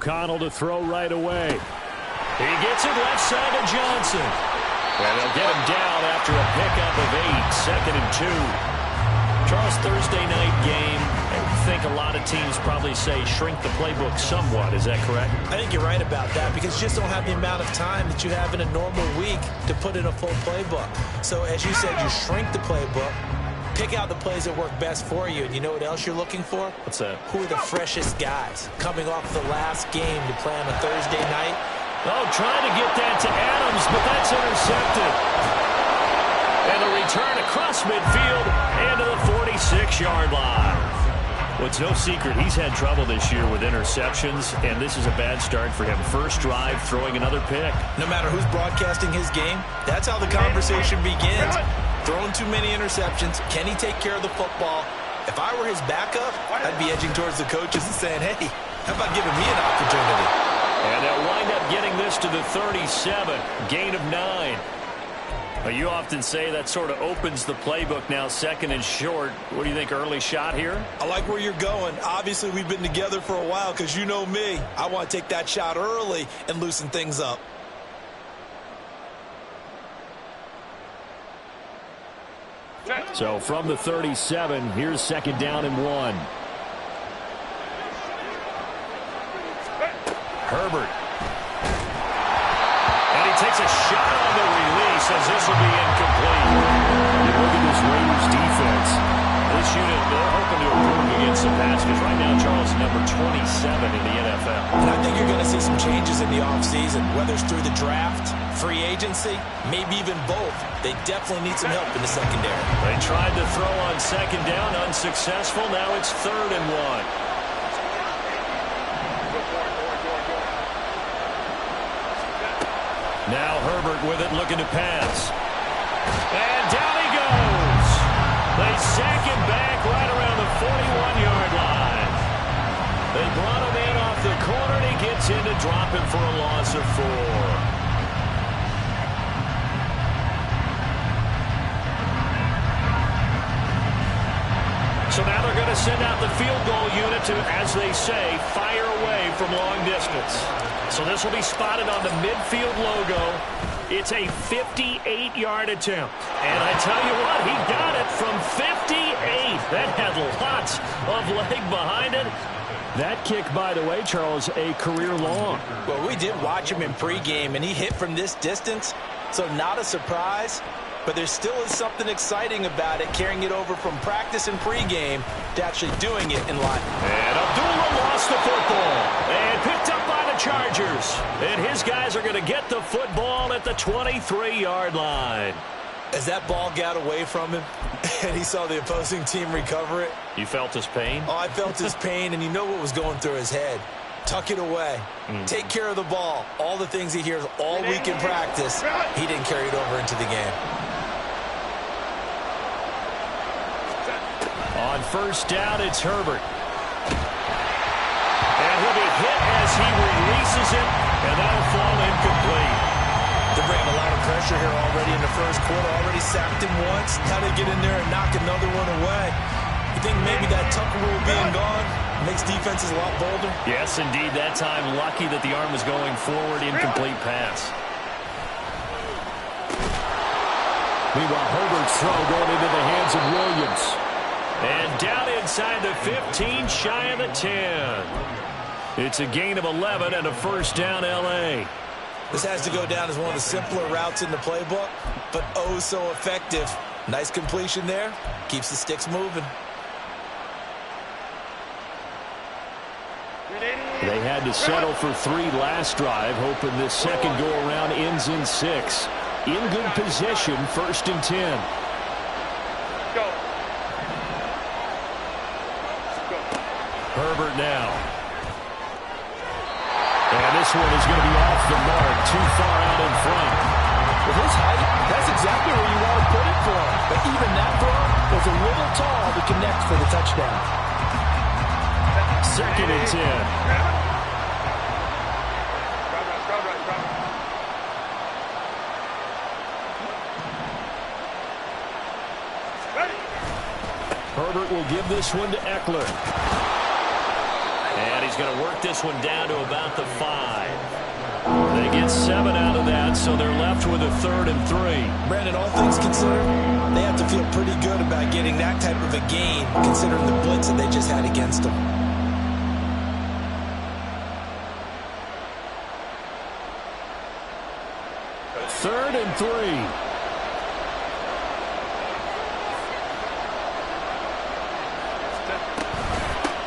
O'Connell to throw right away. He gets it left side to Johnson. And they'll get him down after a pickup of 8, 2nd and 2. Charles, Thursday night game. I think a lot of teams probably say shrink the playbook somewhat. Is that correct? I think you're right about that because you just don't have the amount of time that you have in a normal week to put in a full playbook. So as you said, you shrink the playbook, pick out the plays that work best for you. And you know what else you're looking for? What's that? Who are the freshest guys coming off the last game to play on a Thursday night? Oh, trying to get that to Adams, but that's intercepted. And a return across midfield and to the 46-yard line. Well, it's no secret he's had trouble this year with interceptions, and this is a bad start for him. First drive, throwing another pick. No matter who's broadcasting his game, that's how the conversation begins. Throwing too many interceptions. Can he take care of the football? If I were his backup, I'd be edging towards the coaches and saying, hey, how about giving me an opportunity? And they'll wind up getting this to the 37, gain of 9. Well, you often say that sort of opens the playbook now, 2nd and short. What do you think, early shot here? I like where you're going. Obviously, we've been together for a while because you know me. I want to take that shot early and loosen things up. So from the 37, here's 2nd down and 1. Herbert. And he takes a shot on the release as this will be incomplete. You look at this Raiders defense. This unit, they're hoping to improve against the pass because right now Charles is number 27 in the NFL. And I think you're going to see some changes in the offseason, whether it's through the draft, free agency, maybe even both. They definitely need some help in the secondary. They tried to throw on 2nd down, unsuccessful. Now it's 3rd and 1. Now Herbert with it, looking to pass. And down he goes. They sack him back right around the 41-yard line. They brought him in off the corner, and he gets in to drop him for a loss of 4. So now they're going to send out the field goal unit to, as they say, fire away from long distance. So this will be spotted on the midfield logo. It's a 58-yard attempt. And I tell you what, he got it from 58. That had lots of leg behind it. That kick, by the way, Charles, a career long. Well, we did watch him in pregame, and he hit from this distance. So not a surprise. But there still is something exciting about it, carrying it over from practice and pregame to actually doing it in line. And Abdullah lost the football and picked up by the Chargers. And his guys are going to get the football at the 23-yard line. As that ball got away from him and he saw the opposing team recover it. You felt his pain? Oh, I felt his pain, and you know what was going through his head. Tuck it away. Take care of the ball. All the things he hears all week in practice, he didn't carry it over into the game. On 1st down, it's Herbert. And he'll be hit as he releases it, and that'll fall incomplete. They're bringing a lot of pressure here already in the first quarter. Already sacked him once. How to get in there and knock another one away. You think maybe that Tucker rule being gone makes defenses a lot bolder? Yes, indeed. That time, lucky that the arm was going forward. Incomplete pass. Meanwhile, Herbert's throw going into the hands of Williams. And down inside the 15, shy of the 10. It's a gain of 11 and a 1st down, L.A. This has to go down as one of the simpler routes in the playbook, but oh so effective. Nice completion there. Keeps the sticks moving. They had to settle for 3 last drive, hoping this second go-around ends in 6. In good position, 1st and 10. Go. Herbert now. And this one is going to be off the mark, too far out in front. With his height, that's exactly where you want to put it for him. But even that throw was a little tall to connect for the touchdown. 2nd and 10. Herbert will give this one to Eckler. And he's going to work this one down to about the 5. They get 7 out of that, so they're left with a 3rd and 3. Brandon, all things considered, they have to feel pretty good about getting that type of a gain, considering the blitz that they just had against them. Third and 3.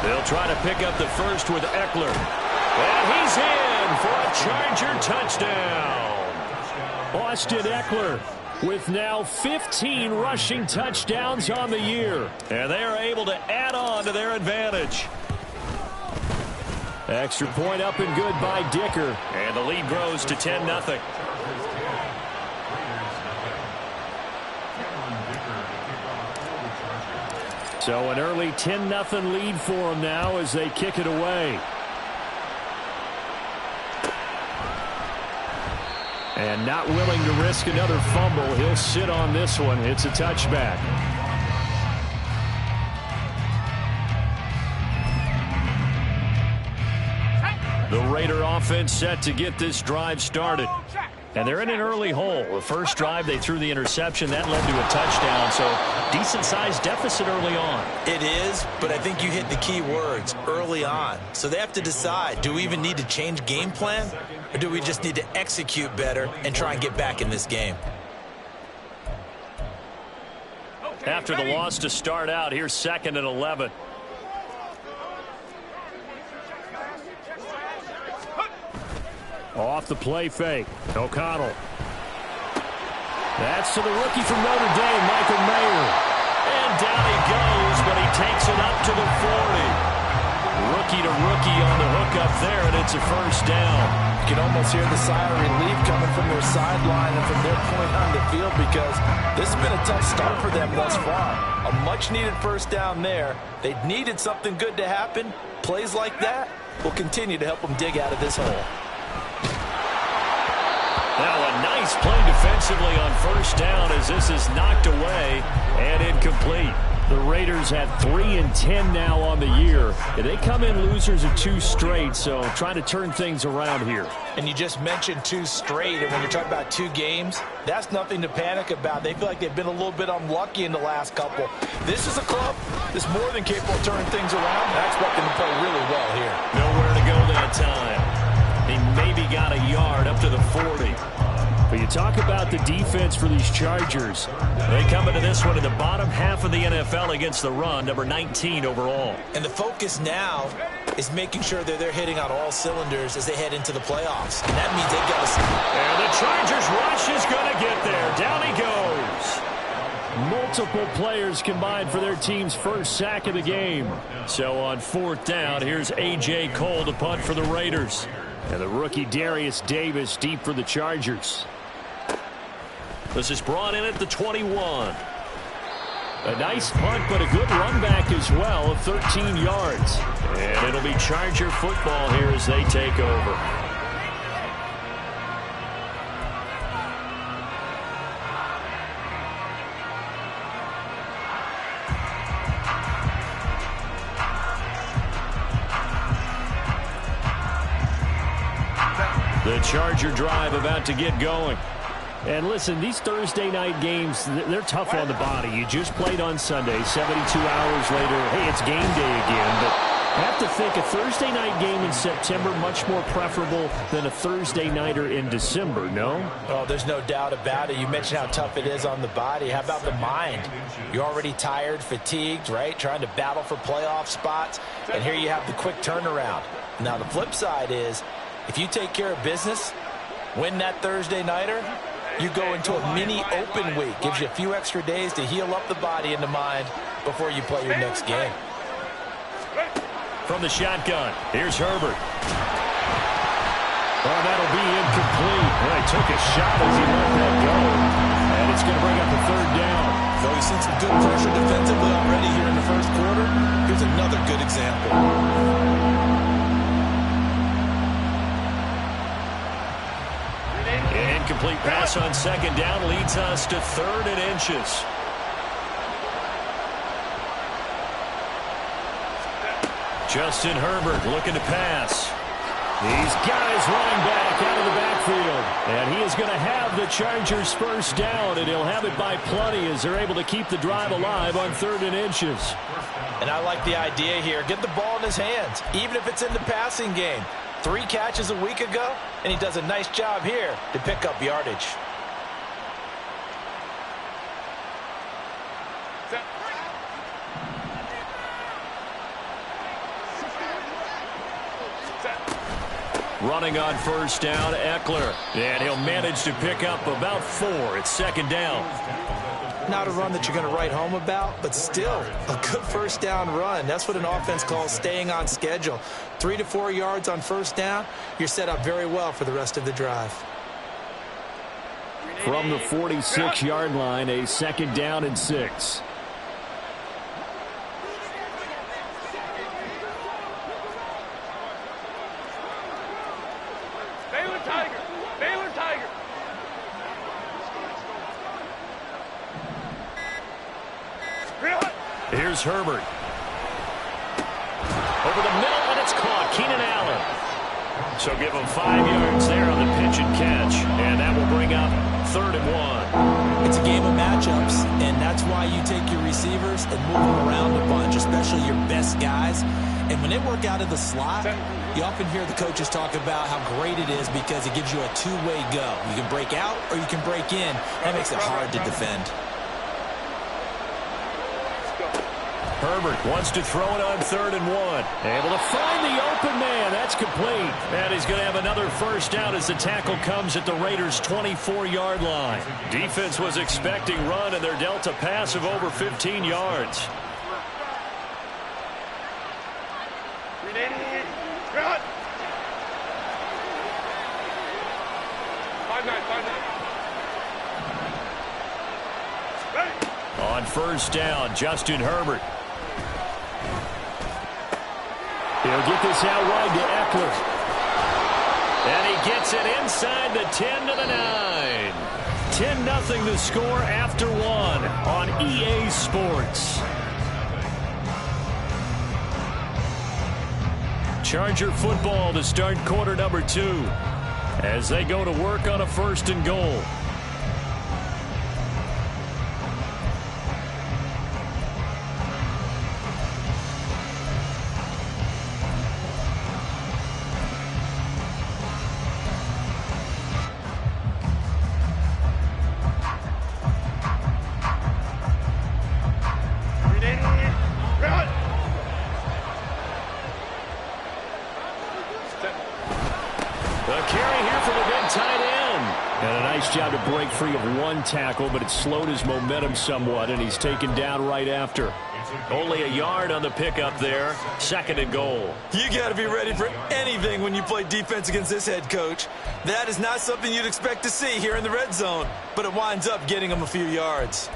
They'll try to pick up the first with Eckler. And he's in for a Charger touchdown. Austin Eckler with now 15 rushing touchdowns on the year. And they are able to add on to their advantage. Extra point up and good by Dicker. And the lead grows to 10-0. So an early 10-0 lead for them now as they kick it away. And not willing to risk another fumble. He'll sit on this one. It's a touchback. The Raider offense set to get this drive started. And they're in an early hole. The first drive, they threw the interception. That led to a touchdown. So decent-sized deficit early on. It is, but I think you hit the key words, early on. So they have to decide, do we even need to change game plan? Or do we just need to execute better and try and get back in this game? After the loss to start out, here's 2nd and 11. Off the play fake. O'Connell. That's to the rookie from Notre Dame, Michael Mayer. And down he goes, but he takes it up to the 40. Rookie to rookie on the hook up there, and it's a first down. You can almost hear the sigh of relief coming from their sideline and from their point on the field because this has been a tough start for them thus far. A much-needed first down there. They needed something good to happen. Plays like that will continue to help them dig out of this hole. Now a nice play defensively on first down as this is knocked away and incomplete. The Raiders had 3-10 now on the year. They come in losers of 2 straight, so trying to turn things around here. And you just mentioned 2 straight, and when you're talking about 2 games, that's nothing to panic about. They feel like they've been a little bit unlucky in the last couple. This is a club that's more than capable of turning things around. I expect them to play really well here. Nowhere to go that time. He maybe got a yard up to the 40. But you talk about the defense for these Chargers. They come into this one in the bottom half of the NFL against the run, number 19 overall. And the focus now is making sure that they're hitting on all cylinders as they head into the playoffs. And that means they've got to... And the Chargers rush is going to get there. Down he goes. Multiple players combined for their team's first sack of the game. So on 4th down, here's A.J. Cole to punt for the Raiders. And the rookie Darius Davis deep for the Chargers. This is brought in at the 21. A nice punt, but a good run back as well of 13 yards. And it'll be Charger football here as they take over. The Charger drive about to get going. And listen, these Thursday night games, they're tough on the body. You just played on Sunday, 72 hours later, hey, it's game day again. But I have to think a Thursday night game in September much more preferable than a Thursday nighter in December, no? Oh, there's no doubt about it. You mentioned how tough it is on the body. How about the mind? You're already tired, fatigued, right? Trying to battle for playoff spots. And here you have the quick turnaround. Now, the flip side is, if you take care of business, win that Thursday nighter, you go into a mini open week. Gives you a few extra days to heal up the body and the mind before you play your next game. From the shotgun, here's Herbert. Oh, that'll be incomplete. Well, he took a shot as he let that go. And it's going to bring up a 3rd down. Though we've seen some good pressure defensively already here in the first quarter, here's another good example. An incomplete pass on 2nd down leads us to 3rd and inches. Justin Herbert looking to pass. He's got his running back out of the backfield. And he is going to have the Chargers first down, and he'll have it by plenty as they're able to keep the drive alive on 3rd and inches. And I like the idea here. Get the ball in his hands, even if it's in the passing game. 3 catches a week ago, and he does a nice job here to pick up yardage. Running on first down, Eckler. And he'll manage to pick up about 4. It's 2nd down. Not a run that you're going to write home about, but still a good first down run. That's what an offense calls staying on schedule. 3 to 4 yards on first down, you're set up very well for the rest of the drive. From the 46-yard line, a 2nd down and 6. Here's Herbert. Over the middle, and it's caught. Keenan Allen. So give him 5 yards there on the pitch and catch. And that will bring up 3rd and 1. It's a game of matchups, and that's why you take your receivers and move them around a bunch, especially your best guys. And when they work out of the slot, you often hear the coaches talk about how great it is because it gives you a two-way go. You can break out or you can break in. That makes it hard to defend. Herbert wants to throw it on 3rd and 1. Able to find the open man. That's complete. And he's going to have another first down as the tackle comes at the Raiders' 24-yard line. Defense was expecting run, and they're dealt a pass of over 15 yards. On first down, Justin Herbert. He'll get this out wide to Eckler. And he gets it inside the 10 to the 9. 10-0 the score after 1 on EA Sports. Charger football to start quarter number 2 as they go to work on a 1st and goal. Job to break free of 1 tackle, but it slowed his momentum somewhat, and he's taken down right after. Only a yard on the pickup there. 2nd and goal. You got to be ready for anything when you play defense against this head coach. That is not something you'd expect to see here in the red zone, but it winds up getting him a few yards.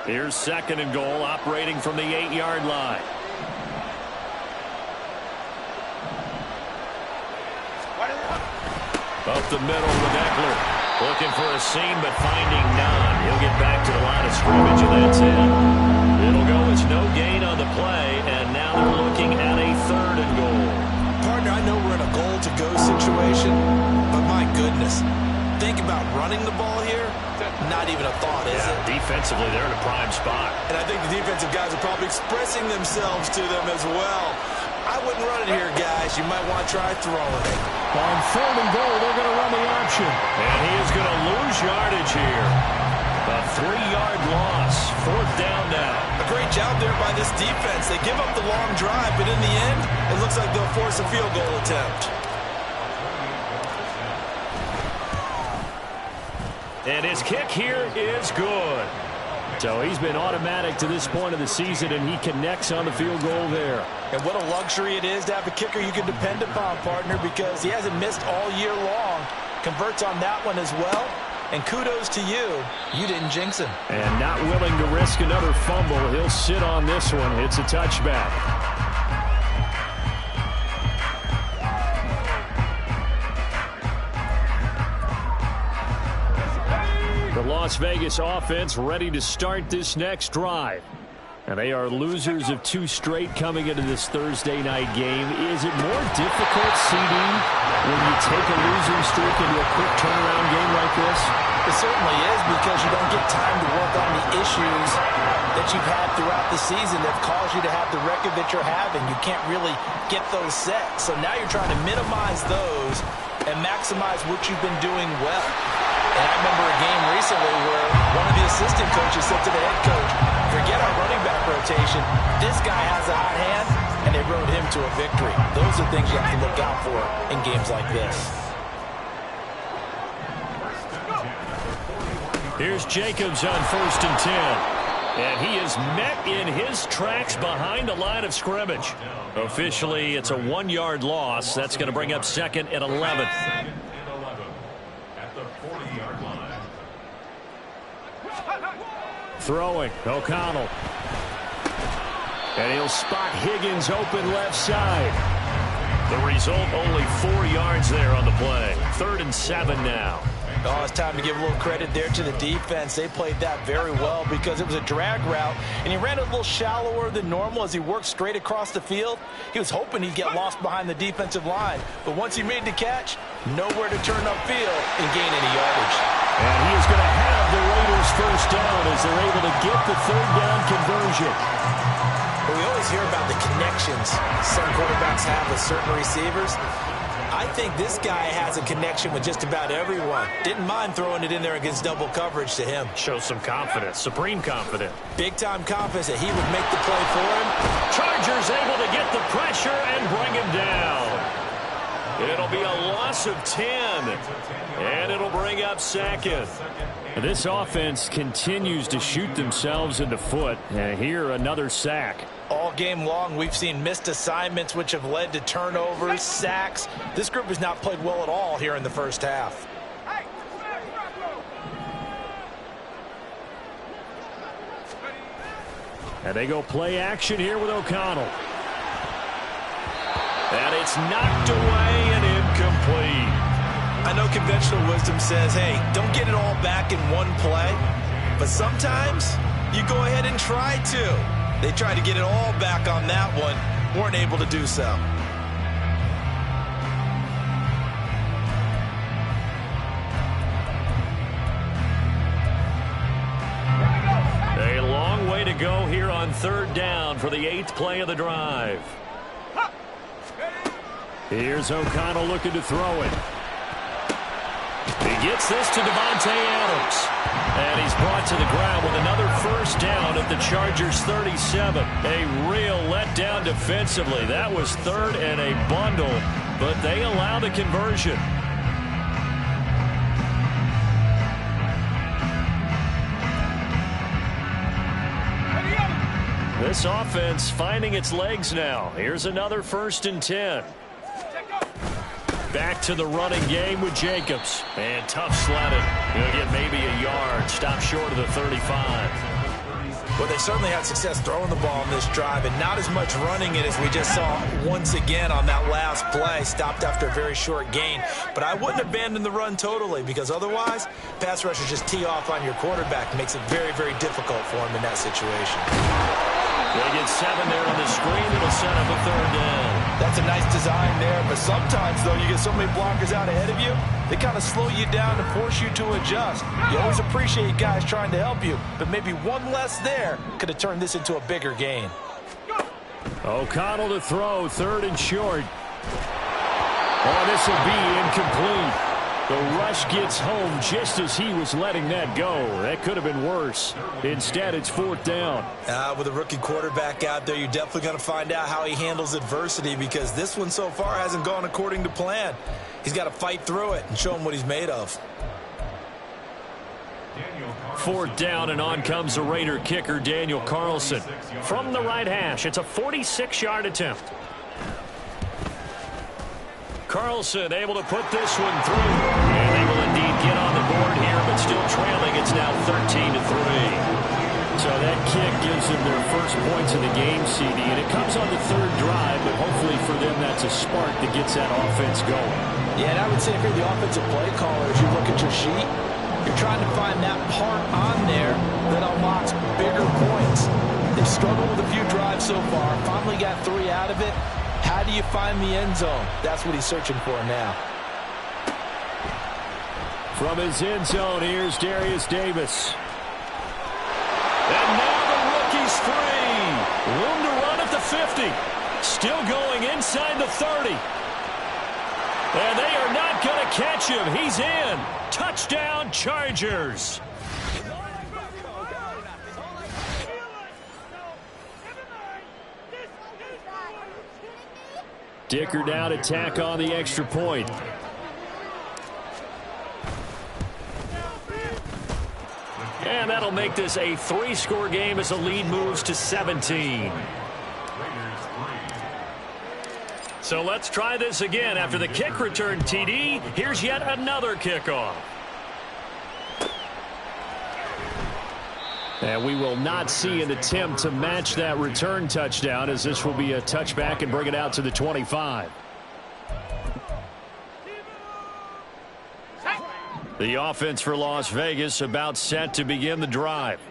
Here's 2nd and goal, operating from the 8-yard line. Up the middle with Eckler. Looking for a seam, but finding none. He'll get back to the line of scrimmage, and that's it. It'll go as no gain on the play, and now they're looking at a 3rd and goal. Partner, I know we're in a goal-to-go situation, but my goodness. Think about running the ball here. Not even a thought, is it? Defensively, they're in a prime spot. And I think the defensive guys are probably expressing themselves to them as well. I wouldn't run it here, guys. You might want to try throwing it. On 3rd and goal, they're going to run the option. And he is going to lose yardage here. A 3-yard loss. 4th down now. A great job there by this defense. They give up the long drive, but in the end, it looks like they'll force a field goal attempt. And his kick here is good. So he's been automatic to this point of the season, and he connects on the field goal there. And what a luxury it is to have a kicker you can depend upon, partner, because he hasn't missed all year long. Converts on that one as well. And kudos to you. You didn't jinx him. And not willing to risk another fumble. He'll sit on this one. It's a touchback. Las Vegas offense ready to start this next drive. And they are losers of 2 straight coming into this Thursday night game. Is it more difficult, CD, when you take a losing streak into a quick turnaround game like this? It certainly is, because you don't get time to work on the issues that you've had throughout the season that have caused you to have the record that you're having. You can't really get those set. So now you're trying to minimize those and maximize what you've been doing well. And I remember a game recently where one of the assistant coaches said to the head coach, forget our running back rotation. This guy has a hot hand, and they rode him to a victory. Those are things you have to look out for in games like this. Here's Jacobs on 1st and 10. And he is met in his tracks behind the line of scrimmage. Officially, it's a 1-yard loss. That's going to bring up 2nd and 11. Throwing, O'Connell. And he'll spot Higgins open left side. The result, only 4 yards there on the play. 3rd and 7 now. Oh, it's time to give a little credit there to the defense. They played that very well because it was a drag route, and he ran a little shallower than normal as he worked straight across the field. He was hoping he'd get lost behind the defensive line, but once he made the catch, nowhere to turn upfield and gain any yardage. And he is going to have the Raiders first down as they're able to get the 3rd down conversion. Well, we always hear about the connections some quarterbacks have with certain receivers. I think this guy has a connection with just about everyone. Didn't mind throwing it in there against double coverage to him. Shows some confidence, supreme confidence. Big-time confidence that he would make the play for him. Chargers able to get the pressure and bring him down. It'll be a loss of 10, and it'll bring up 2nd. This offense continues to shoot themselves in the foot, and here another sack. All game long, we've seen missed assignments which have led to turnovers, sacks. This group has not played well at all here in the first half. And they go play action here with O'Connell. And it's knocked away and incomplete. I know conventional wisdom says, hey, don't get it all back in one play. But sometimes you go ahead and try to. They tried to get it all back on that one. Weren't able to do so. A long way to go here on 3rd down for the 8th play of the drive. Here's O'Connell looking to throw it. He gets this to Devontae Adams. And he's brought to the ground with another first down at the Chargers 37. A real letdown defensively. That was 3rd and a bundle, but they allow the conversion. This offense finding its legs now. Here's another 1st and 10. Back to the running game with Jacobs. And tough sledding. He'll get maybe a yard. Stop short of the 35. Well, they certainly had success throwing the ball in this drive, and not as much running it as we just saw once again on that last play. Stopped after a very short gain. But I wouldn't abandon the run totally, because otherwise, pass rushers just tee off on your quarterback. Makes it very, very difficult for him in that situation. They get 7 there on the screen. It'll set up a 3rd down. That's a nice design there, but sometimes, though, you get so many blockers out ahead of you, they kind of slow you down and force you to adjust. You always appreciate guys trying to help you, but maybe one less there could have turned this into a bigger gain. O'Connell to throw, 3rd and short. Oh, this will be incomplete. The rush gets home just as he was letting that go. That could have been worse. Instead, it's 4th down. With a rookie quarterback out there, you're definitely going to find out how he handles adversity, because this one so far hasn't gone according to plan. He's got to fight through it and show him what he's made of. 4th down, and on comes the Raider kicker, Daniel Carlson. From the right hash, it's a 46-yard attempt. Carlson able to put this one through. And they will indeed get on the board here, but still trailing. It's now 13-3. So that kick gives them their first points in the game, CD. And it comes on the 3rd drive, but hopefully for them that's a spark that gets that offense going. Yeah, and I would say if you're the offensive play caller, as you look at your sheet, You're trying to find that part on there that unlocks bigger points. They've struggled with a few drives so far. Finally got 3 out of it. How do you find the end zone? That's what he's searching for now. From his end zone, here's Darius Davis. And now the rookie's free. Room to run at the 50. Still going inside the 30. And they are not going to catch him. He's in. Touchdown, Chargers. Dicker down to tack on the extra point. And that'll make this a 3-score game as the lead moves to 17. So let's try this again. After the kick return TD, here's yet another kickoff. And we will not see an attempt to match that return touchdown, as this will be a touchback and bring it out to the 25. The offense for Las Vegas about set to begin the drive.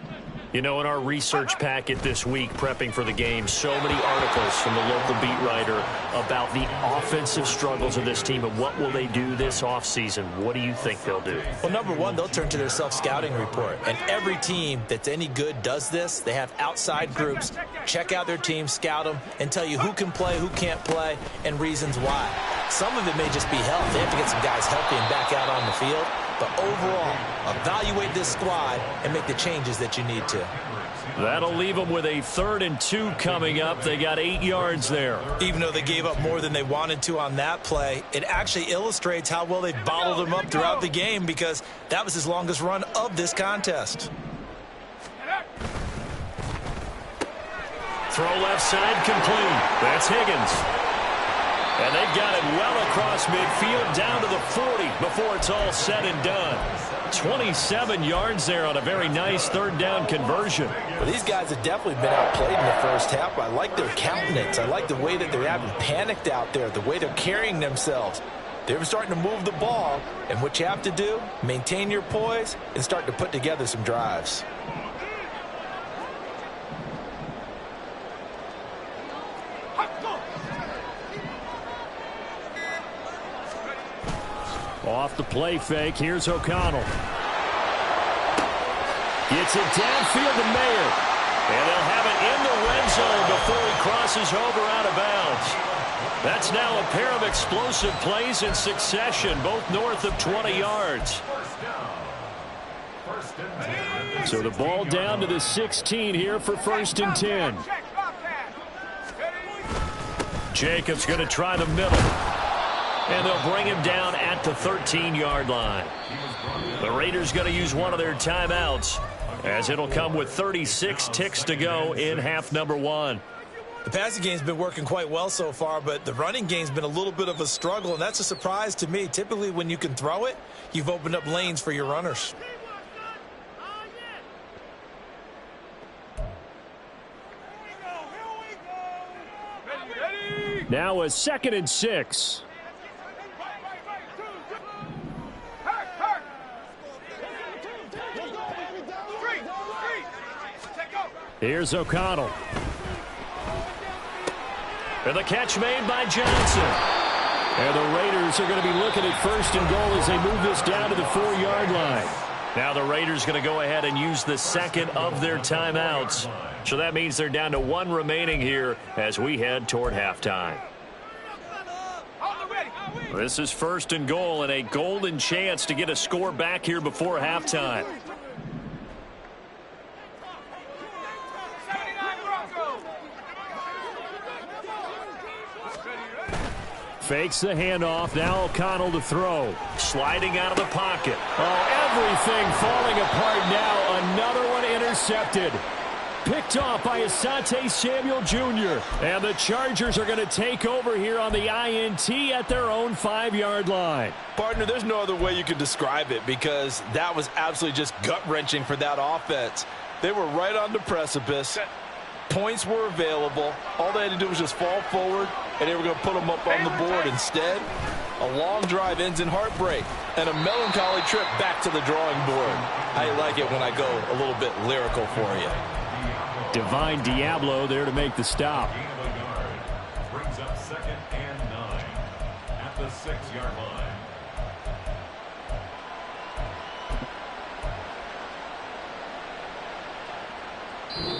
You know, in our research packet this week, prepping for the game, so many articles from the local beat writer about the offensive struggles of this team and what will they do this offseason. What do you think they'll do? Well, number one, they'll turn to their self-scouting report. And every team that's any good does this. They have outside groups, check out their team, scout them, and tell you who can play, who can't play, and reasons why. Some of it may just be health. They have to get some guys healthy and back out on the field. But overall, evaluate this squad and make the changes that you need to. That'll leave them with a 3rd and 2 coming up. They got 8 yards there. Even though they gave up more than they wanted to on that play, it actually illustrates how well they bottled them up throughout the game, because that was his longest run of this contest. Throw left side complete. That's Higgins. And they've got it well across midfield down to the 40 before it's all said and done. 27 yards there on a very nice 3rd down conversion. Well, these guys have definitely been outplayed in the first half. I like their countenance. I like the way that they haven't panicked out there, the way they're carrying themselves. They're starting to move the ball, and what you have to do, maintain your poise and start to put together some drives. Off the play fake, here's O'Connell. Gets it downfield to Mayer. And they'll have it in the red zone before he crosses over out of bounds. That's now a pair of explosive plays in succession, both north of 20 yards. So the ball down to the 16 here for 1st and 10. Jacobs going to try the middle. And they'll bring him down at the 13-yard line. The Raiders going to use one of their timeouts, as it'll come with 36 ticks to go in half number 1. The passing game's been working quite well so far, but the running game's been a little bit of a struggle, and that's a surprise to me. Typically, when you can throw it, you've opened up lanes for your runners. Now a 2nd and 6. Here's O'Connell. And the catch made by Johnson. And the Raiders are going to be looking at 1st and goal as they move this down to the 4-yard line. Now the Raiders going to go ahead and use the 2nd of their timeouts. So that means they're down to 1 remaining here as we head toward halftime. This is 1st and goal and a golden chance to get a score back here before halftime. Fakes the handoff. Now O'Connell to throw. Sliding out of the pocket. Oh, everything falling apart now. Another one intercepted. Picked off by Asante Samuel Jr. And the Chargers are going to take over here on the INT at their own 5-yard line. Partner, there's no other way you could describe it, because that was absolutely just gut-wrenching for that offense. They were right on the precipice. Points were available. All they had to do was just fall forward, and they were going to put them up on the board. Instead, A long drive ends in heartbreak and a melancholy trip back to the drawing board. I like it when I go a little bit lyrical for you. Divine Diablo there to make the stop. Brings up 2nd and 9 at the 6-yard line.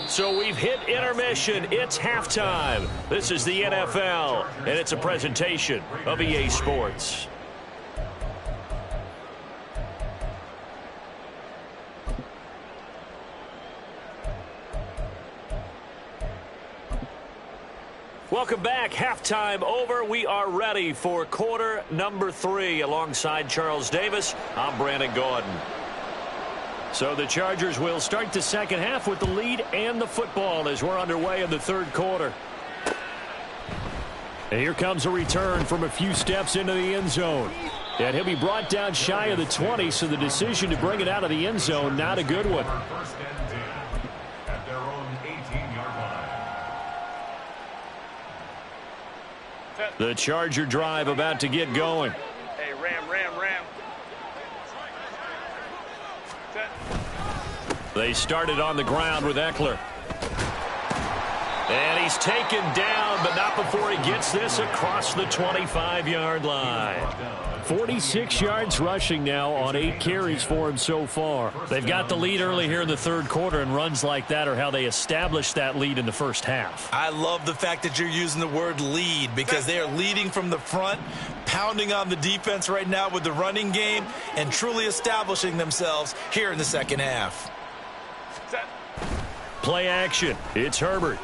So we've hit intermission. It's halftime. This is the NFL, and it's a presentation of EA Sports. Welcome back. Halftime over. We are ready for quarter number 3. Alongside Charles Davis, I'm Brandon Gordon. So the Chargers will start the second half with the lead and the football as we're underway in the third quarter. And here comes a return from a few steps into the end zone. And he'll be brought down shy of the 20, so the decision to bring it out of the end zone, not a good one. 1st and 10 at their own 18-yard line. The Charger drive about to get going. Hey, ram. They started on the ground with Eckler. And he's taken down, but not before he gets this across the 25-yard line. 46 yards rushing now on 8 carries for him so far. They've got the lead early here in the third quarter, and runs like that are how they established that lead in the first half. I love the fact that you're using the word lead because they are leading from the front, pounding on the defense right now with the running game, and truly establishing themselves here in the second half. Play action. It's Herbert.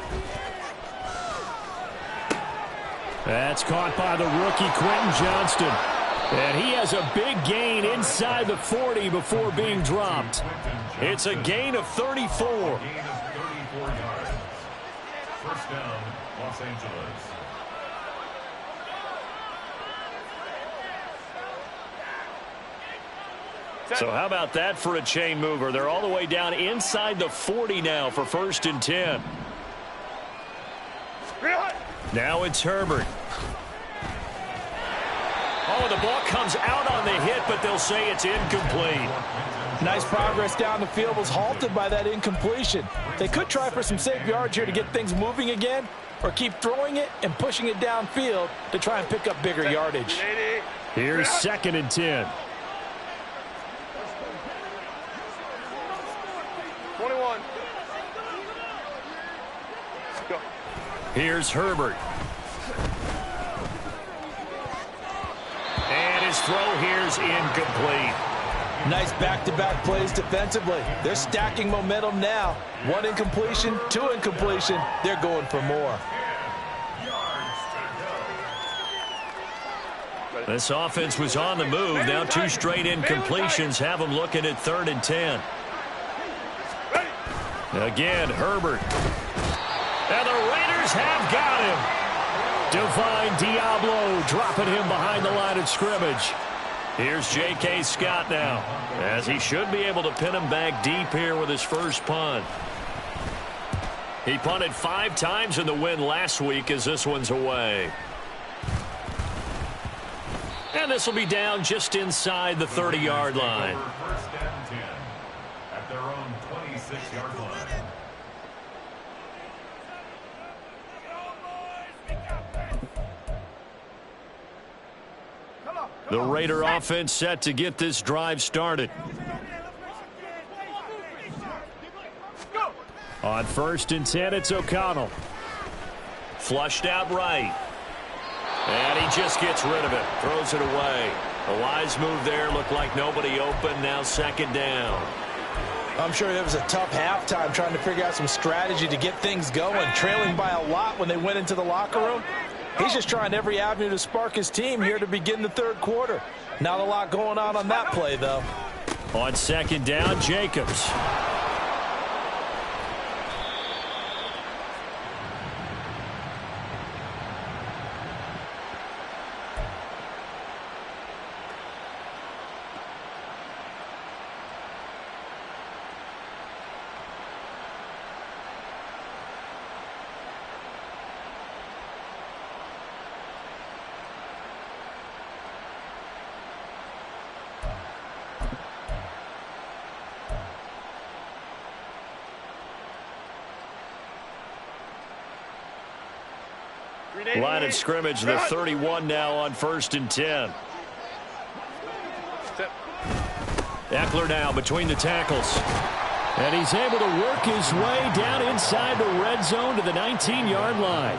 That's caught by the rookie Quentin Johnston. And he has a big gain inside the 40 before being dropped. It's a gain of 34. Gain of 34 yards. 1st down, Los Angeles. So how about that for a chain mover? They're all the way down inside the 40 now for 1st and 10. Now it's Herbert. Oh, the ball comes out on the hit, but they'll say it's incomplete. Nice progress down the field was halted by that incompletion. They could try for some safe yards here to get things moving again, or keep throwing it and pushing it downfield to try and pick up bigger yardage. Here's 2nd and 10. 21. Go. Here's Herbert. And his throw here's incomplete. Nice back-to-back plays defensively. They're stacking momentum now. 1 incompletion, 2 incompletion. They're going for more. This offense was on the move. Now 2 straight incompletions have them looking at 3rd and 10. Again, Herbert. And the Raiders have got him. Divine Diablo dropping him behind the line of scrimmage. Here's J.K. Scott now, as he should be able to pin him back deep here with his first punt. He punted 5 times in the win last week as this one's away. And this will be down just inside the 30-yard line. 1st and 10 at their own 26-yard line. The Raider offense set to get this drive started. On 1st and 10, it's O'Connell. Flushed out right. And he just gets rid of it. Throws it away. A wise move there. Looked like nobody open. Now 2nd down. I'm sure it was a tough halftime trying to figure out some strategy to get things going. Trailing by a lot when they went into the locker room. He's just trying every avenue to spark his team here to begin the third quarter. Not a lot going on that play, though. On 2nd down, Jacobs. Line of scrimmage, the 31 now on 1st and 10. Eckler now between the tackles. And he's able to work his way down inside the red zone to the 19-yard line.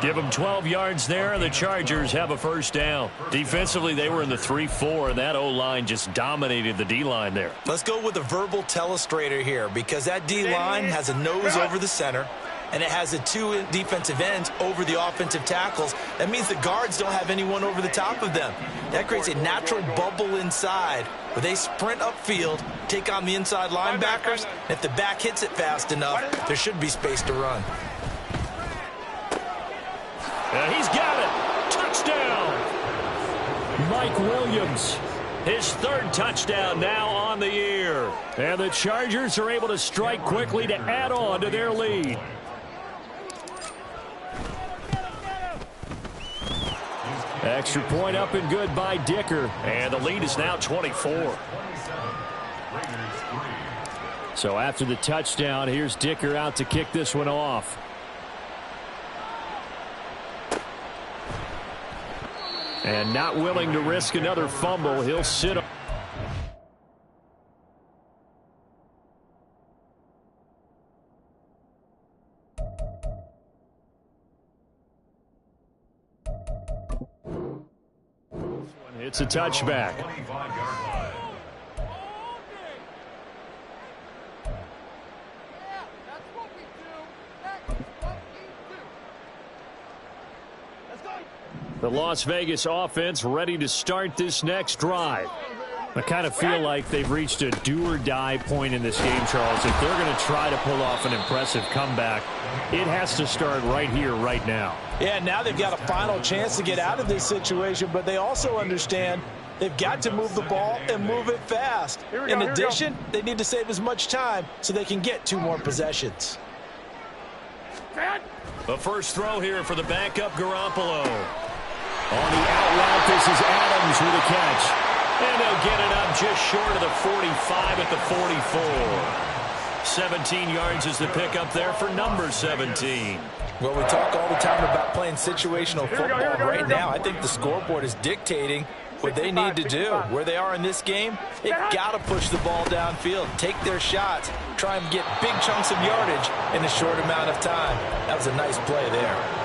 Give him 12 yards there, and the Chargers have a first down. Defensively, they were in the 3-4, and that O-line just dominated the D-line there. Let's go with a verbal telestrator here, because that D-line has a nose over the center, and it has the 2 defensive ends over the offensive tackles. That means the guards don't have anyone over the top of them. That creates a natural bubble inside where they sprint upfield, take on the inside linebackers. And if the back hits it fast enough, there should be space to run. And he's got it. Touchdown. Mike Williams, his 3rd touchdown now on the year. And the Chargers are able to strike quickly to add on to their lead. Extra point up and good by Dicker. And the lead is now 24. So after the touchdown, here's Dicker out to kick this one off. And not willing to risk another fumble, he'll sit up. It's a touchback. The Las Vegas offense ready to start this next drive. I kind of feel like they've reached a do-or-die point in this game, Charles. If they're going to try to pull off an impressive comeback, it has to start right here, right now. Yeah, now they've got a final chance to get out of this situation, but they also understand they've got to move the ball and move it fast. In addition, they need to save as much time so they can get 2 more possessions. The first throw here for the backup Garoppolo. On the out route, this is Adams with a catch. And they'll get it up just short of the 45 at the 44. 17 yards is the pickup there for number 17. Well, we talk all the time about playing situational football. Right now, I think the scoreboard is dictating what they need to do. Where they are in this game, they've got to push the ball downfield, take their shots, try and get big chunks of yardage in a short amount of time. That was a nice play there.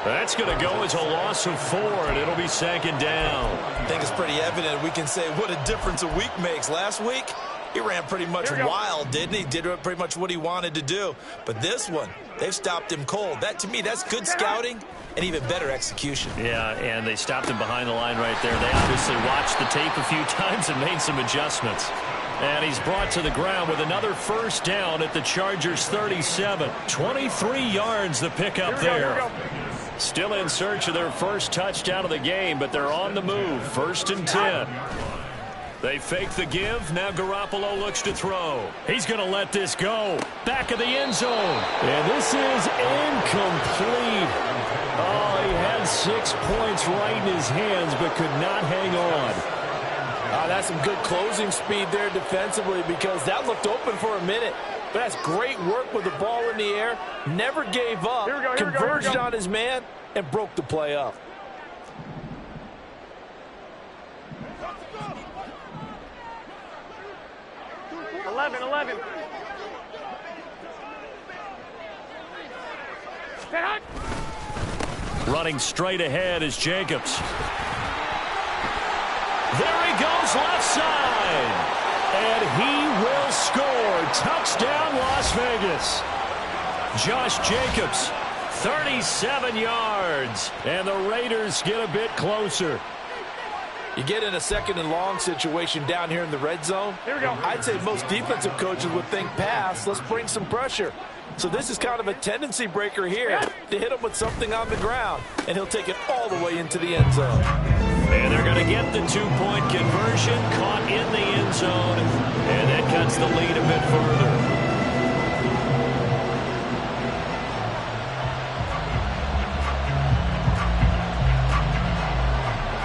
That's going to go as a loss of 4, and it'll be 2nd down. I think it's pretty evident. We can say what a difference a week makes. Last week, he ran pretty much wild, didn't he? Did pretty much what he wanted to do. But this one, they've stopped him cold. That, to me, that's good scouting and even better execution. Yeah, and they stopped him behind the line right there. They obviously watched the tape a few times and made some adjustments. And he's brought to the ground with another first down at the Chargers 37. 23 yards the pickup there. Still in search of their first touchdown of the game, but they're on the move. 1st and 10. They fake the give. Now Garoppolo looks to throw. He's going to let this go. Back of the end zone. And this is incomplete. Oh, he had 6 points right in his hands, but could not hang on. That's some good closing speed there defensively, because that looked open for a minute. But that's great work with the ball in the air. Never gave up. Converged on his man and broke the play up. Eleven. Running straight ahead is Jacobs. There he goes left side. And he will score. Touchdown, Las Vegas. Josh Jacobs, 37 yards. And the Raiders get a bit closer. You get in a 2nd and long situation down here in the red zone. Here we go. I'd say most defensive coaches would think pass. Let's bring some pressure. So this is kind of a tendency breaker here to hit him with something on the ground. And he'll take it all the way into the end zone. And they're going to get the 2-point conversion, caught in the end zone. And that cuts the lead a bit further.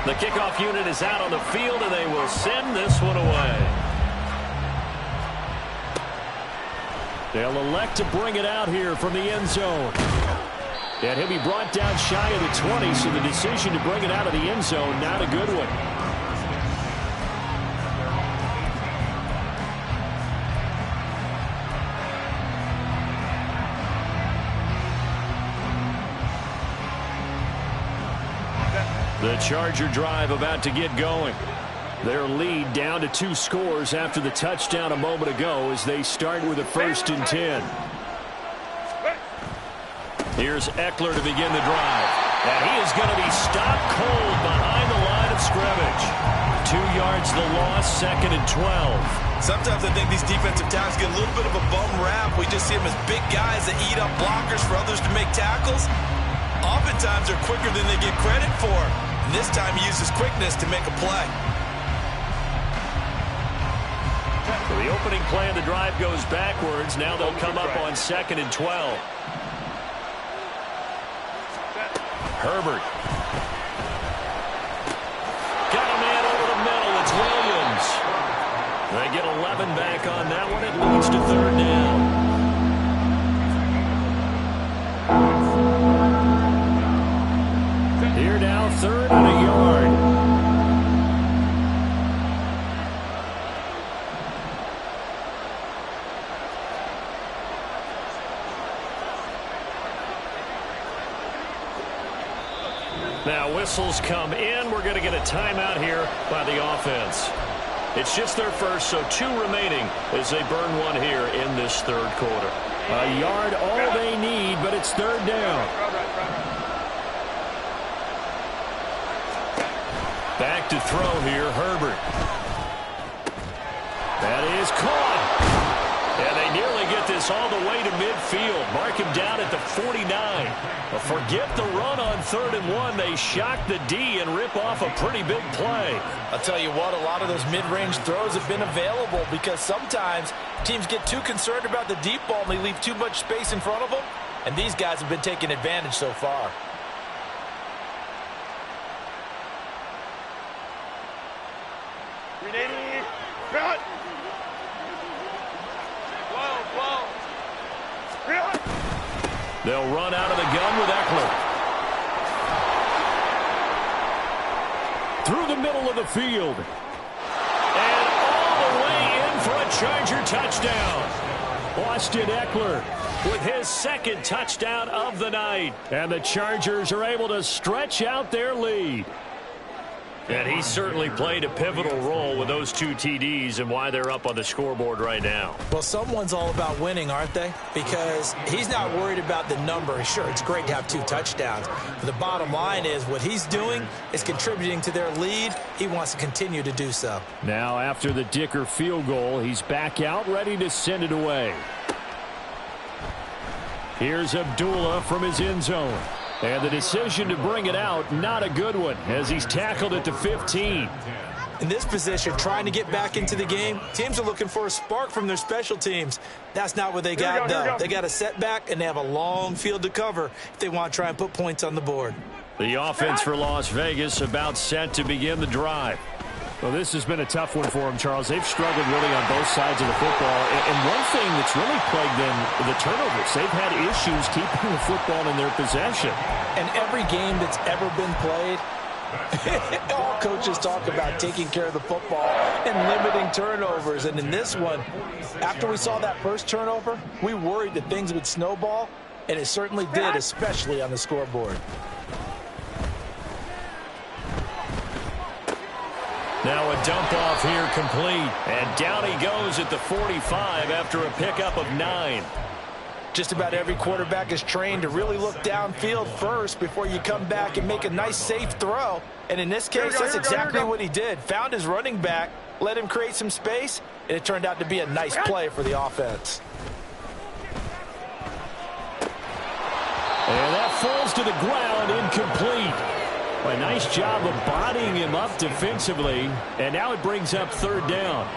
The kickoff unit is out on the field, and they will send this one away. They'll elect to bring it out here from the end zone. And he'll be brought down shy of the 20, so the decision to bring it out of the end zone, not a good one. The Charger drive about to get going. Their lead down to 2 scores after the touchdown a moment ago as they start with a 1st and 10. Here's Eckler to begin the drive. And he is going to be stopped cold behind the line of scrimmage. 2 yards the loss, 2nd and 12. Sometimes I think these defensive tackles get a little bit of a bum rap. We just see them as big guys that eat up blockers for others to make tackles. Oftentimes they're quicker than they get credit for. And this time he uses quickness to make a play. So the opening play of the drive goes backwards. Now they'll come up on 2nd and 12. Herbert. Got a man over the middle. It's Williams. They get 11 back on that one. It leads to 3rd down. Here now, 3rd and a yard. Now whistles come in. We're going to get a timeout here by the offense. It's just their first, so 2 remaining as they burn 1 here in this 3rd quarter. A yard all they need, but it's 3rd down. Back to throw here, Herbert. That is caught. And they nearly get this all the way to midfield. Mark him down at the 49. But forget the run on 3rd and 1. They shock the D and rip off a pretty big play. I'll tell you what, a lot of those mid-range throws have been available because sometimes teams get too concerned about the deep ball and they leave too much space in front of them. And these guys have been taking advantage so far. They'll run out of the gun with Eckler. Through the middle of the field. And all the way in for a Charger touchdown. Austin Eckler with his 2nd touchdown of the night. And the Chargers are able to stretch out their lead. And he certainly played a pivotal role with those 2 TDs and why they're up on the scoreboard right now. Well, someone's all about winning, aren't they? Because he's not worried about the number. Sure, it's great to have 2 touchdowns. But the bottom line is what he's doing is contributing to their lead. He wants to continue to do so. Now, after the Dicker field goal, he's back out ready to send it away. Here's Abdullah from his end zone. And the decision to bring it out, not a good one, as he's tackled at the 15. In this position, trying to get back into the game, teams are looking for a spark from their special teams. That's not what they got, though. They got a setback, and they have a long field to cover if they want to try and put points on the board. The offense for Las Vegas about set to begin the drive. Well, this has been a tough one for them, Charles. They've struggled really on both sides of the football. And one thing that's really plagued them, the turnovers. They've had issues keeping the football in their possession. And every game that's ever been played, all coaches talk about taking care of the football and limiting turnovers. And in this one, after we saw that first turnover, we worried that things would snowball, and it certainly did, especially on the scoreboard. Now a dump off here complete. And down he goes at the 45 after a pickup of 9. Just about every quarterback is trained to really look downfield first before you come back and make a nice, safe throw. And in this case, that's exactly what he did. Found his running back, let him create some space, and it turned out to be a nice play for the offense. And that falls to the ground, incomplete. A nice job of bodying him up defensively, and now it brings up 3rd down.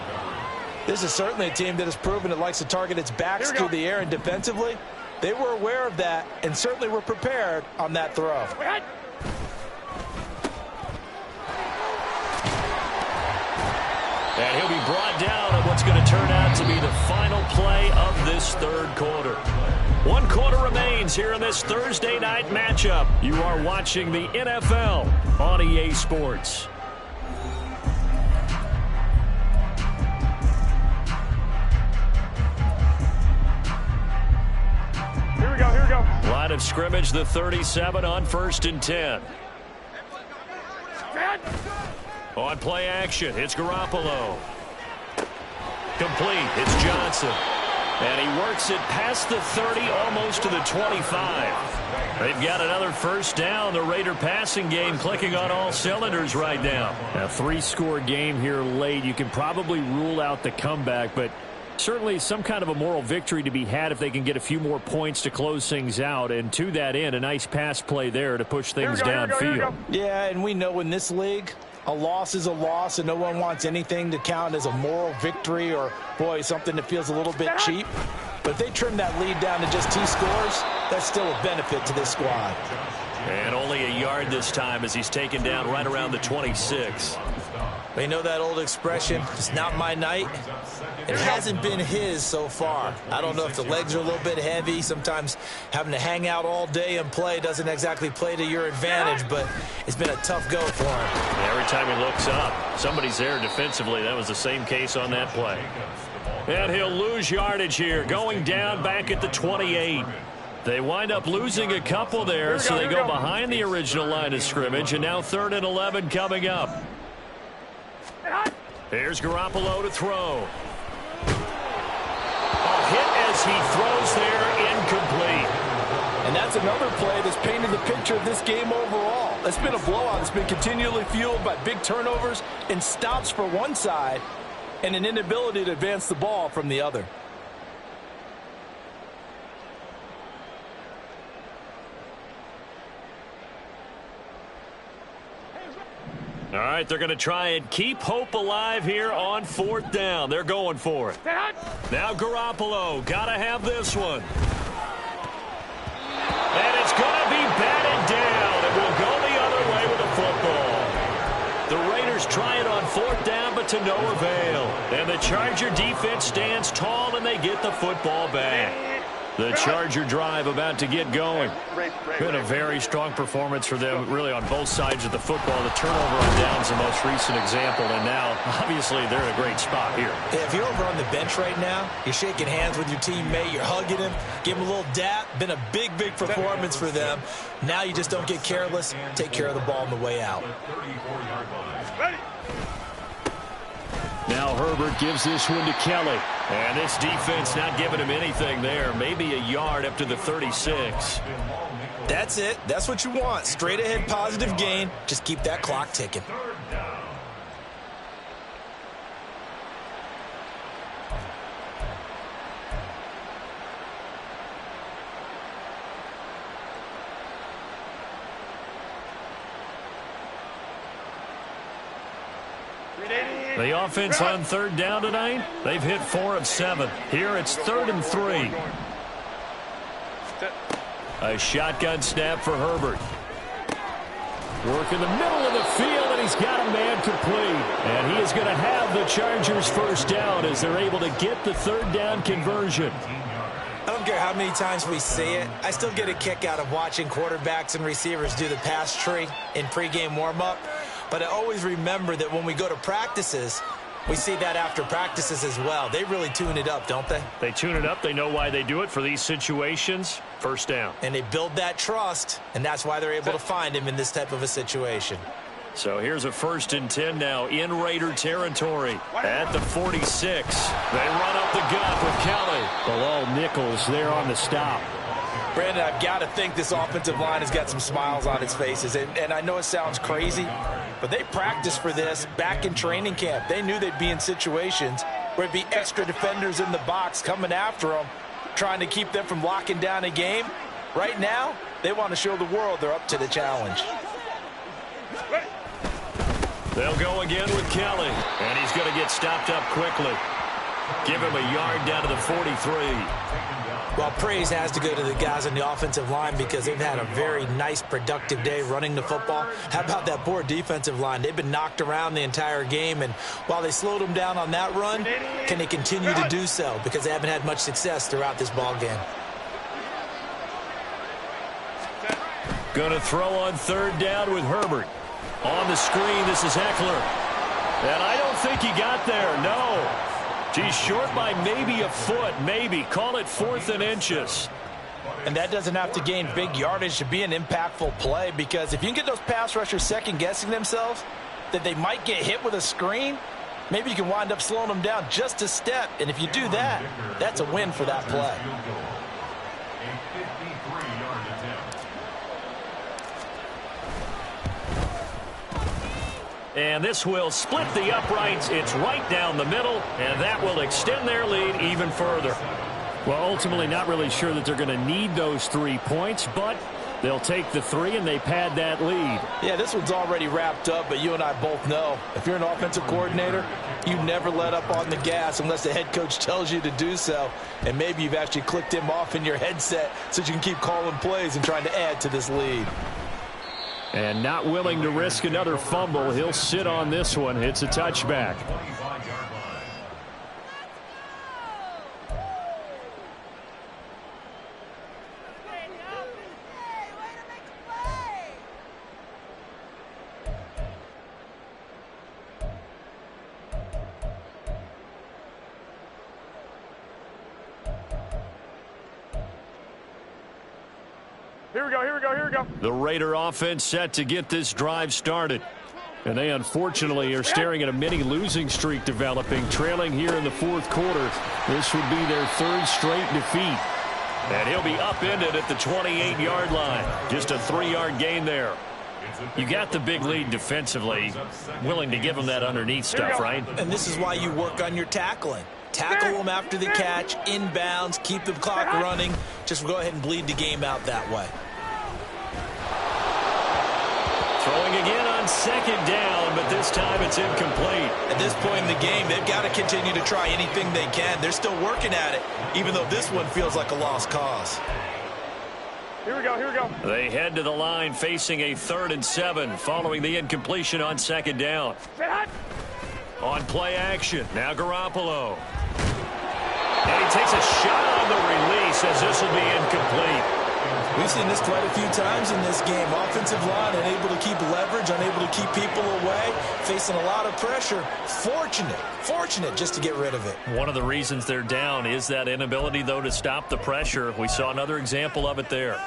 This is certainly a team that has proven it likes to target its backs through the air, and defensively, they were aware of that and certainly were prepared on that throw. And he'll be brought down on what's going to turn out to be the final play of this 3rd quarter. 1 quarter remains here in this Thursday night matchup. You are watching the NFL on EA Sports. Here we go. Line of scrimmage, the 37 on 1st and 10. On play action, it's Garoppolo. Complete, it's Johnson. And he works it past the 30, almost to the 25. They've got another first down. The Raider passing game clicking on all cylinders right now. A 3-score game here late. You can probably rule out the comeback, but certainly some kind of a moral victory to be had if they can get a few more points to close things out. And to that end, a nice pass play there to push things downfield. Yeah, and we know in this league, a loss is a loss, and no one wants anything to count as a moral victory or, boy, something that feels a little bit cheap. But if they trim that lead down to just 2 scores, that's still a benefit to this squad. And only a yard this time as he's taken down right around the 26. You know that old expression, it's not my night? It hasn't been his so far. I don't know if the legs are a little bit heavy. Sometimes having to hang out all day and play doesn't exactly play to your advantage, but it's been a tough go for him. Every time he looks up, somebody's there defensively. That was the same case on that play. And he'll lose yardage here, going down back at the 28. They wind up losing a couple there, so they go behind the original line of scrimmage, and now 3rd and 11 coming up. Here's Garoppolo to throw. A hit as he throws there, incomplete. And that's another play that's painted the picture of this game overall. It's been a blowout. It's been continually fueled by big turnovers and stops for one side and an inability to advance the ball from the other. All right, they're going to try and keep hope alive here on 4th down. They're going for it. Now Garoppolo, got to have this one. And it's going to be batted down. It will go the other way with the football. The Raiders try it on 4th down, but to no avail. And the Charger defense stands tall, and they get the football back. The Charger drive about to get going. Been a very strong performance for them, really, on both sides of the football. The turnover on down's the most recent example, and now, obviously, they're in a great spot here. Yeah, if you're over on the bench right now, you're shaking hands with your teammate, you're hugging him, give him a little dap. Been a big performance for them. Now you just don't get careless. Take care of the ball on the way out. Now Herbert gives this one to Kelly. And this defense not giving him anything there. Maybe a yard up to the 36. That's it. That's what you want. Straight ahead positive gain. Just keep that clock ticking. The offense on 3rd down tonight, they've hit 4 of 7. Here it's 3rd and 3. A shotgun snap for Herbert. Work in the middle of the field, and he's got a man complete. And he is going to have the Chargers first down as they're able to get the 3rd down conversion. I don't care how many times we see it. I still get a kick out of watching quarterbacks and receivers do the pass tree in pregame warm-up. But I always remember that when we go to practices, we see that after practices as well. They really tune it up, don't they? They tune it up. They know why they do it for these situations. First down. And they build that trust, and that's why they're able to find him in this type of a situation. So here's a 1st and 10 now in Raider territory at the 46. They run up the gut with Kelly. Bilal Nichols there on the stop. Brandon, I've got to think this offensive line has got some smiles on its faces. And I know it sounds crazy, but they practiced for this back in training camp. They knew they'd be in situations where it'd be extra defenders in the box coming after them, trying to keep them from locking down a game. Right now, they want to show the world they're up to the challenge. They'll go again with Kelly, and he's going to get stopped up quickly. Give him a yard down to the 43. Well, praise has to go to the guys on the offensive line because they've had a very nice, productive day running the football. How about that poor defensive line? They've been knocked around the entire game, and while they slowed them down on that run, can they continue to do so? Because they haven't had much success throughout this ball game. Going to throw on third down with Herbert. On the screen, this is Eckler. And I don't think he got there, no. He's short by maybe a foot, maybe. Call it 4th and inches. And that doesn't have to gain big yardage to be an impactful play, because if you can get those pass rushers second-guessing themselves that they might get hit with a screen, maybe you can wind up slowing them down just a step. And if you do that, that's a win for that play. And this will split the uprights. It's right down the middle, and that will extend their lead even further. Well, ultimately not really sure that they're going to need those 3 points, but they'll take the 3 and they pad that lead. Yeah, this one's already wrapped up, but you and I both know if you're an offensive coordinator, you never let up on the gas unless the head coach tells you to do so. And maybe you've actually clicked him off in your headset so you can keep calling plays and trying to add to this lead. And not willing to risk another fumble. He'll sit on this one. It's a touchback. Here we go, here we go, here we go. The Raider offense set to get this drive started. And they unfortunately are staring at a mini losing streak developing, trailing here in the 4th quarter. This would be their 3rd straight defeat. And he'll be upended at the 28-yard line. Just a 3-yard gain there. You got the big lead defensively. Willing to give them that underneath stuff, right? And this is why you work on your tackling. Tackle them after the catch, inbounds, keep the clock running. Just go ahead and bleed the game out that way. Throwing again on 2nd down, but this time it's incomplete. At this point in the game, they've got to continue to try anything they can. They're still working at it, even though this one feels like a lost cause. Here we go, here we go. They head to the line facing a 3rd and 7 following the incompletion on 2nd down. On play action, now Garoppolo. And he takes a shot on the release as this will be incomplete. We've seen this quite a few times in this game. Offensive line unable to keep leverage, unable to keep people away, facing a lot of pressure. Fortunate just to get rid of it. One of the reasons they're down is that inability, though, to stop the pressure. We saw another example of it there.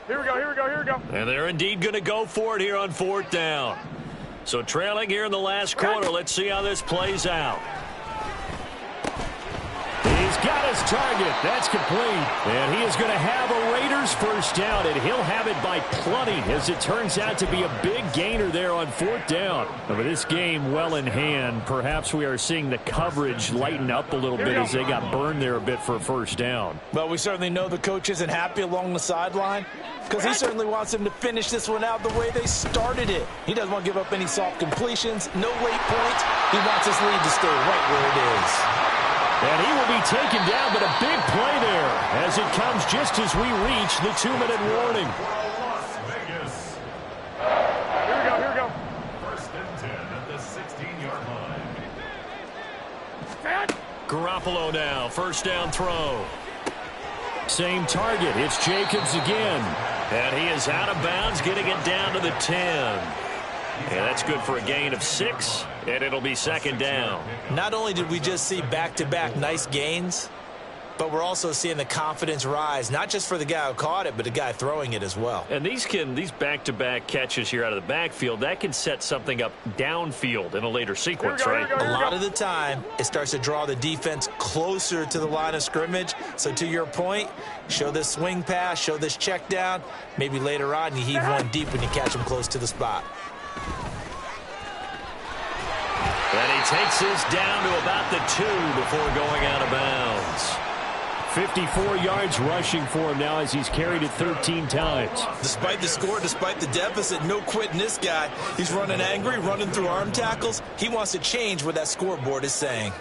Here we go, here we go, here we go. And they're indeed going to go for it here on 4th down. So trailing here in the last quarter. Let's see how this plays out. He's got his target. That's complete. And he is going to have a Raiders first down, and he'll have it by plenty, as it turns out to be a big gainer there on 4th down. But this game well in hand. Perhaps we are seeing the coverage lighten up a little bit as they got burned there a bit for a first down. Well, we certainly know the coach isn't happy along the sideline, because he certainly wants them to finish this one out the way they started it. He doesn't want to give up any soft completions, no late points. He wants his lead to stay right where it is. And he will be taken down, but a big play there as it comes just as we reach the 2-minute warning. Las Vegas. Here we go, here we go. 1st and 10 at the 16-yard line. Garoppolo now, first down throw. Same target, it's Jacobs again. And he is out of bounds, getting it down to the 10. And that's good for a gain of 6, and it'll be 2nd down. Not only did we just see back-to-back nice gains, but we're also seeing the confidence rise, not just for the guy who caught it, but the guy throwing it as well. And these back-to-back catches here out of the backfield, that can set something up downfield in a later sequence, right? A lot of the time, it starts to draw the defense closer to the line of scrimmage. So to your point, show this swing pass, show this check down. Maybe later on you heave one deep when you catch them close to the spot. And he takes this down to about the 2 before going out of bounds. 54 yards rushing for him now as he's carried it 13 times. Despite the score, despite the deficit, no quitting this guy. He's running angry, running through arm tackles. He wants to change what that scoreboard is saying.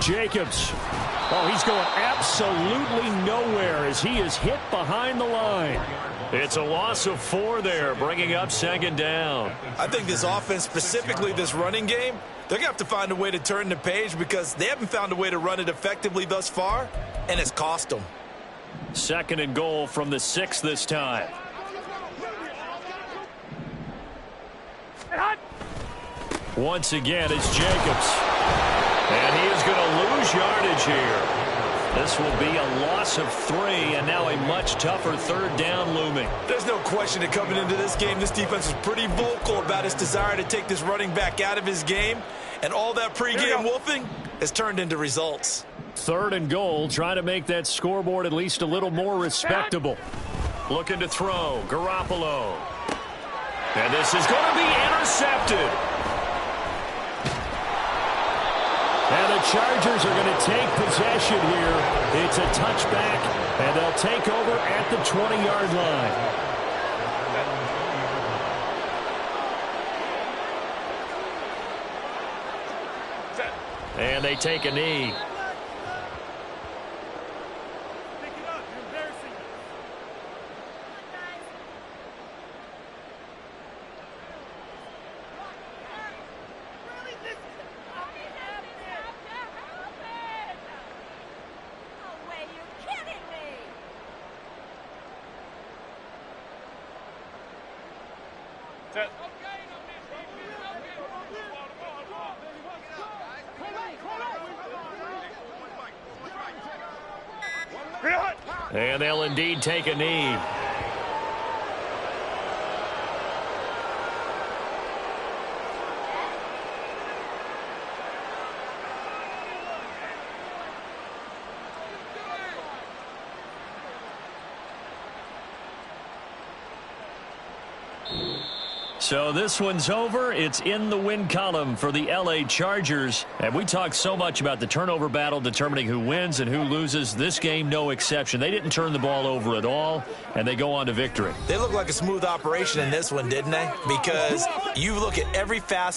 Jacobs. Oh, he's going absolutely nowhere as he is hit behind the line. It's a loss of 4 there, bringing up 2nd down. I think this offense, specifically this running game, they're going to have to find a way to turn the page because they haven't found a way to run it effectively thus far. and it's cost them. 2nd and goal from the 6 this time. Once again, it's Jacobs. And he is going to lose yardage here. This will be a loss of 3, and now a much tougher 3rd down looming. There's no question that coming into this game, this defense was pretty vocal about its desire to take this running back out of his game. And all that pregame wolfing has turned into results. 3rd and goal, trying to make that scoreboard at least a little more respectable. Looking to throw, Garoppolo. And this is going to be intercepted. And the Chargers are going to take possession here. It's a touchback, and they'll take over at the 20-yard line. And they take a knee. And they'll indeed take a knee. So this one's over. It's in the win column for the LA Chargers. And we talked so much about the turnover battle determining who wins and who loses. This game, no exception. They didn't turn the ball over at all, and they go on to victory. They look like a smooth operation in this one, didn't they? Because you look at every facet